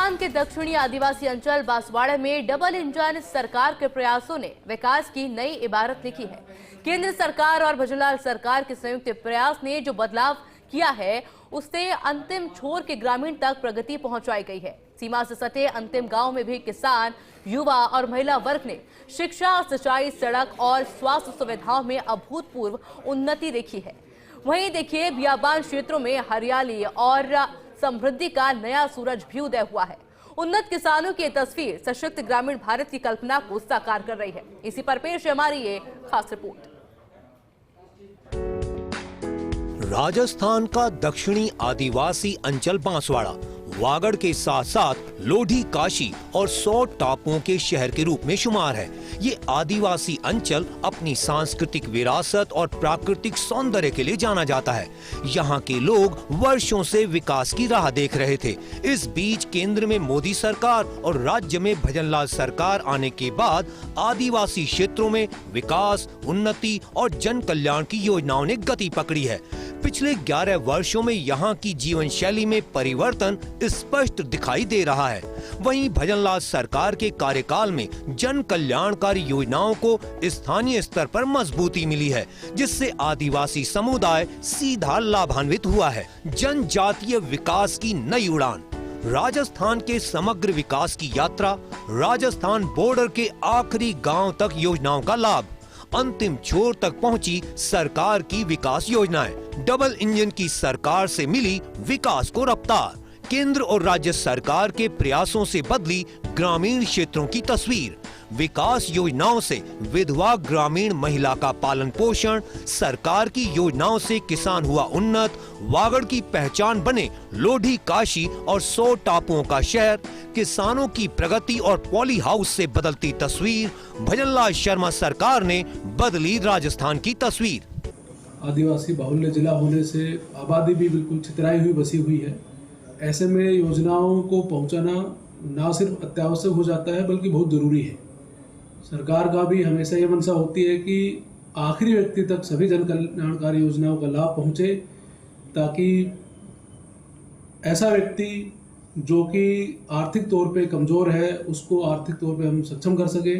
राजस्थान के दक्षिणी आदिवासी अंचल बांसवाड़ा में डबल इंजन सरकार के प्रयासों ने विकास की नई इबारत लिखी है। केंद्र सरकार और भजनलाल सरकार के संयुक्त प्रयास ने जो बदलाव किया है उससे अंतिम छोर के ग्रामीण तक प्रगति पहुंचाई गई है। सीमा से सटे अंतिम गांव में भी किसान, युवा और महिला वर्ग ने शिक्षा, सिंचाई, सड़क और स्वास्थ्य सुविधाओं में अभूतपूर्व उन्नति देखी है। वहीं देखिए, बियाबान क्षेत्रों में हरियाली और समृद्धि का नया सूरज भी उदय हुआ है। उन्नत किसानों की तस्वीर सशक्त ग्रामीण भारत की कल्पना को साकार कर रही है। इसी पर पेश है हमारी ये खास रिपोर्ट। राजस्थान का दक्षिणी आदिवासी अंचल बांसवाड़ा वागड़ के साथ साथ लोधी, काशी और 100 टापुओं के शहर के रूप में शुमार है। ये आदिवासी अंचल अपनी सांस्कृतिक विरासत और प्राकृतिक सौंदर्य के लिए जाना जाता है। यहाँ के लोग वर्षों से विकास की राह देख रहे थे। इस बीच केंद्र में मोदी सरकार और राज्य में भजनलाल सरकार आने के बाद आदिवासी क्षेत्रों में विकास, उन्नति और जन कल्याण की योजनाओं ने गति पकड़ी है। पिछले 11 वर्षों में यहाँ की जीवन शैली में परिवर्तन स्पष्ट दिखाई दे रहा है। वहीं भजनलाल सरकार के कार्यकाल में जन कल्याणकारी योजनाओं को स्थानीय स्तर पर मजबूती मिली है, जिससे आदिवासी समुदाय सीधा लाभान्वित हुआ है। जनजातीय विकास की नई उड़ान, राजस्थान के समग्र विकास की यात्रा, राजस्थान बॉर्डर के आखिरी गांव तक योजनाओं का लाभ, अंतिम छोर तक पहुंची सरकार की विकास योजनाएं। डबल इंजन की सरकार से मिली विकास को रफ्तार। केंद्र और राज्य सरकार के प्रयासों से बदली ग्रामीण क्षेत्रों की तस्वीर। विकास योजनाओं से विधवा ग्रामीण महिला का पालन पोषण, सरकार की योजनाओं से किसान हुआ उन्नत, वागड़ की पहचान बने लोधी, काशी और 100 टापुओं का शहर, किसानों की प्रगति और पॉली हाउस से बदलती तस्वीर। भजनलाल शर्मा सरकार ने बदली राजस्थान की तस्वीर। आदिवासी बाहुल्य जिला होने से आबादी भी बिल्कुल छितराई हुई बसी हुई है। ऐसे में योजनाओं को पहुंचाना ना सिर्फ अत्यावश्यक हो जाता है बल्कि बहुत जरूरी है। सरकार का भी हमेशा ये मंशा होती है कि आखिरी व्यक्ति तक सभी जन कल्याणकारी योजनाओं का लाभ पहुंचे, ताकि ऐसा व्यक्ति जो कि आर्थिक तौर पे कमज़ोर है उसको आर्थिक तौर पे हम सक्षम कर सके।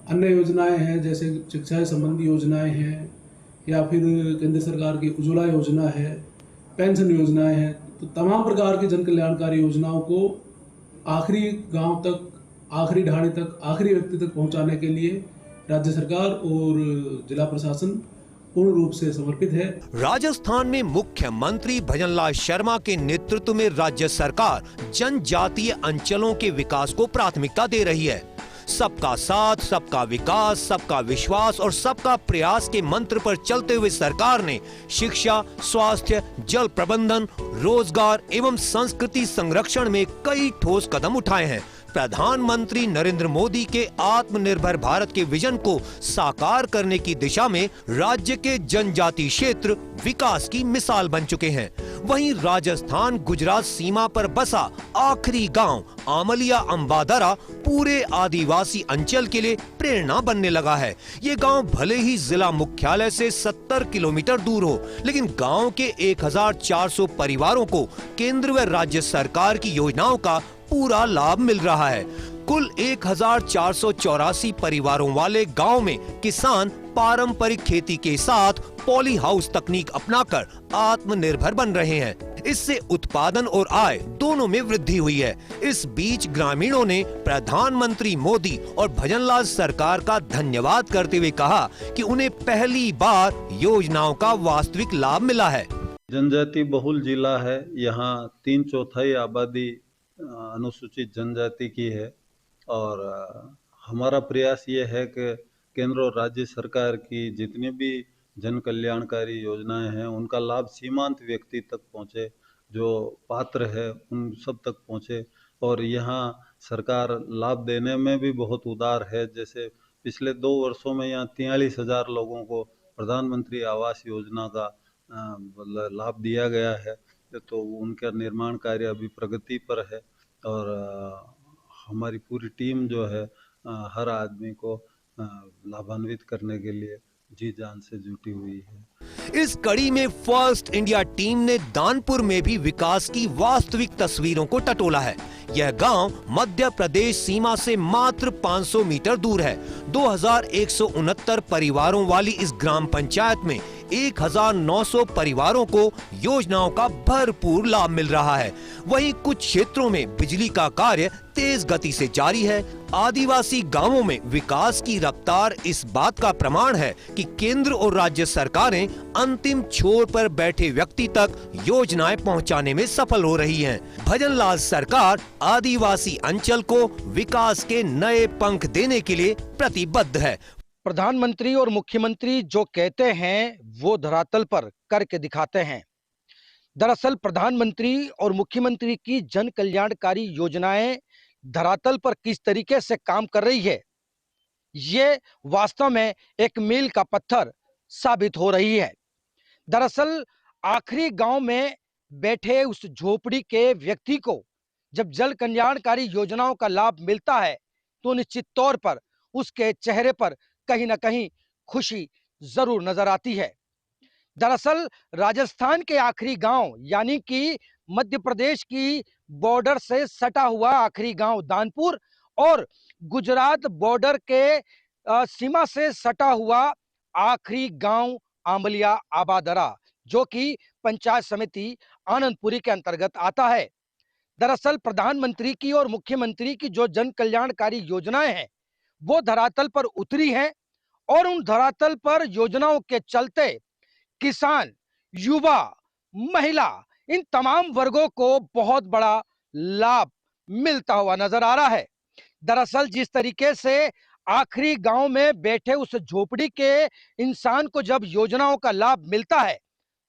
अन्य योजनाएं हैं जैसे शिक्षा संबंधी योजनाएं हैं, या फिर केंद्र सरकार की उज्ज्वला योजना है, पेंशन योजनाएं हैं, तो तमाम प्रकार की जन कल्याणकारी योजनाओं को आखिरी गांव तक, आखिरी ढाणी तक, आखिरी व्यक्ति तक पहुंचाने के लिए राज्य सरकार और जिला प्रशासन पूर्ण रूप से समर्पित है। राजस्थान में मुख्यमंत्री भजनलाल शर्मा के नेतृत्व में राज्य सरकार जनजातीय अंचलों के विकास को प्राथमिकता दे रही है। सबका साथ, सबका विकास, सबका विश्वास और सबका प्रयास के मंत्र पर चलते हुए सरकार ने शिक्षा, स्वास्थ्य, जल प्रबंधन, रोजगार एवं संस्कृति संरक्षण में कई ठोस कदम उठाए हैं। प्रधानमंत्री नरेंद्र मोदी के आत्मनिर्भर भारत के विजन को साकार करने की दिशा में राज्य के जनजातीय क्षेत्र विकास की मिसाल बन चुके हैं। वहीं राजस्थान गुजरात सीमा पर बसा आखिरी गांव आमलिया अंबादरा पूरे आदिवासी अंचल के लिए प्रेरणा बनने लगा है। ये गांव भले ही जिला मुख्यालय से 70 किलोमीटर दूर हो, लेकिन गांव के 1400 परिवारों को केंद्र व राज्य सरकार की योजनाओं का पूरा लाभ मिल रहा है। कुल 1484 परिवारों वाले गांव में किसान पारंपरिक खेती के साथ पॉली हाउस तकनीक अपनाकर आत्मनिर्भर बन रहे हैं। इससे उत्पादन और आय दोनों में वृद्धि हुई है। इस बीच ग्रामीणों ने प्रधानमंत्री मोदी और भजनलाल सरकार का धन्यवाद करते हुए कहा कि उन्हें पहली बार योजनाओं का वास्तविक लाभ मिला है। जनजाति बहुल जिला है। यहाँ 3/4 आबादी अनुसूचित जनजाति की है और हमारा प्रयास ये है कि केंद्र और राज्य सरकार की जितनी भी जन कल्याणकारी योजनाएं हैं उनका लाभ सीमांत व्यक्ति तक पहुंचे, जो पात्र है उन सब तक पहुंचे। और यहाँ सरकार लाभ देने में भी बहुत उदार है। जैसे पिछले 2 वर्षों में यहाँ 43,000 लोगों को प्रधानमंत्री आवास योजना का लाभ दिया गया है, तो उनका निर्माण कार्य अभी प्रगति पर है। और हमारी पूरी टीम जो है हर आदमी को लाभान्वित करने के लिए जी जान से जुटी हुई है। इस कड़ी में फर्स्ट इंडिया टीम ने दानपुर में भी विकास की वास्तविक तस्वीरों को टटोला है। यह गांव मध्य प्रदेश सीमा से मात्र 500 मीटर दूर है। 2169 परिवारों वाली इस ग्राम पंचायत में 1900 परिवारों को योजनाओं का भरपूर लाभ मिल रहा है। वहीं कुछ क्षेत्रों में बिजली का कार्य तेज गति से जारी है। आदिवासी गांवों में विकास की रफ्तार इस बात का प्रमाण है कि केंद्र और राज्य सरकारें अंतिम छोर पर बैठे व्यक्ति तक योजनाएं पहुंचाने में सफल हो रही हैं। भजनलाल सरकार आदिवासी अंचल को विकास के नए पंख देने के लिए प्रतिबद्ध है। प्रधानमंत्री और मुख्यमंत्री जो कहते हैं वो धरातल पर करके दिखाते हैं। दरअसल प्रधानमंत्री और मुख्यमंत्री की जन कल्याणकारी योजनाएं धरातल पर किस तरीके से काम कर रही है, ये वास्तव में एक मील का पत्थर साबित हो रही है। दरअसल आखिरी गांव में बैठे उस झोपड़ी के व्यक्ति को जब जल कल्याणकारी योजनाओं का लाभ मिलता है तो निश्चित तौर पर उसके चेहरे पर कहीं ना कहीं खुशी जरूर नजर आती है। दरअसल राजस्थान के आखिरी गांव यानी कि मध्य प्रदेश की बॉर्डर से सटा हुआ आखिरी गांव दानपुर और गुजरात बॉर्डर के सीमा से सटा हुआ आखिरी गांव आंबलिया आबादरा जो कि पंचायत समिति आनंदपुरी के अंतर्गत आता है। दरअसल प्रधानमंत्री की और मुख्यमंत्री की जो जन कल्याणकारी योजनाएं हैं वो धरातल पर उतरी हैं और उन धरातल पर योजनाओं के चलते किसान, युवा, महिला इन तमाम वर्गों को बहुत बड़ा लाभ मिलता हुआ नजर आ रहा है। दरअसल जिस तरीके से आखिरी गांव में बैठे उस झोपड़ी के इंसान को जब योजनाओं का लाभ मिलता है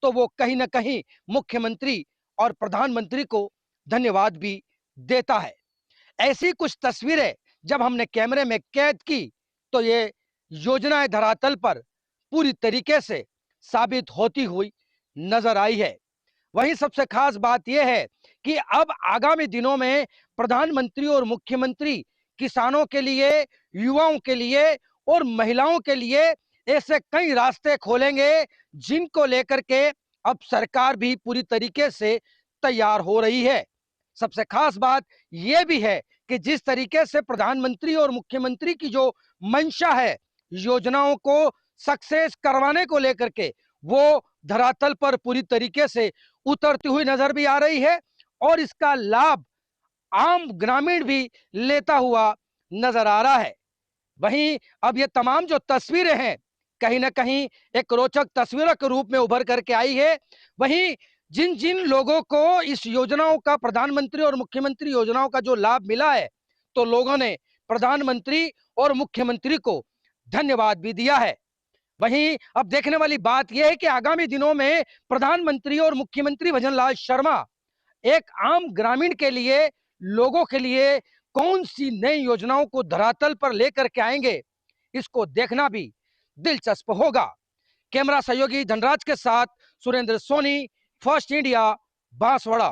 तो वो कहीं ना कहीं मुख्यमंत्री और प्रधानमंत्री को धन्यवाद भी देता है। ऐसी कुछ तस्वीरें जब हमने कैमरे में कैद की तो ये योजनाएं धरातल पर पूरी तरीके से साबित होती हुई नजर आई है। वहीं सबसे खास बात यह है कि अब आगामी दिनों में प्रधानमंत्री और मुख्यमंत्री किसानों के लिए, युवाओं के लिए और महिलाओं के लिए ऐसे कई रास्ते खोलेंगे जिनको लेकर के अब सरकार भी पूरी तरीके से तैयार हो रही है। सबसे खास बात यह भी है कि जिस तरीके से प्रधानमंत्री और मुख्यमंत्री की जो मंशा है योजनाओं को सक्सेस करवाने को लेकर के वो धरातल पर पूरी तरीके से उतरती हुई नजर भी आ रही है और इसका लाभ आम ग्रामीण भी लेता हुआ नजर आ रहा है। वहीं अब ये तमाम जो तस्वीरें हैं कहीं ना कहीं एक रोचक तस्वीरों के रूप में उभर करके आई है। वहीं जिन जिन लोगों को इस योजनाओं का, प्रधानमंत्री और मुख्यमंत्री योजनाओं का जो लाभ मिला है तो लोगों ने प्रधानमंत्री और मुख्यमंत्री को धन्यवाद भी दिया है। वहीं अब देखने वाली बात यह है कि आगामी दिनों में प्रधानमंत्री और मुख्यमंत्री भजनलाल शर्मा एक आम ग्रामीण के लिए, लोगों के लिए कौन सी नई योजनाओं को धरातल पर लेकर के आएंगे, इसको देखना भी दिलचस्प होगा। कैमरा सहयोगी धनराज के साथ सुरेंद्र सोनी, फर्स्ट इंडिया, बांसवाड़ा।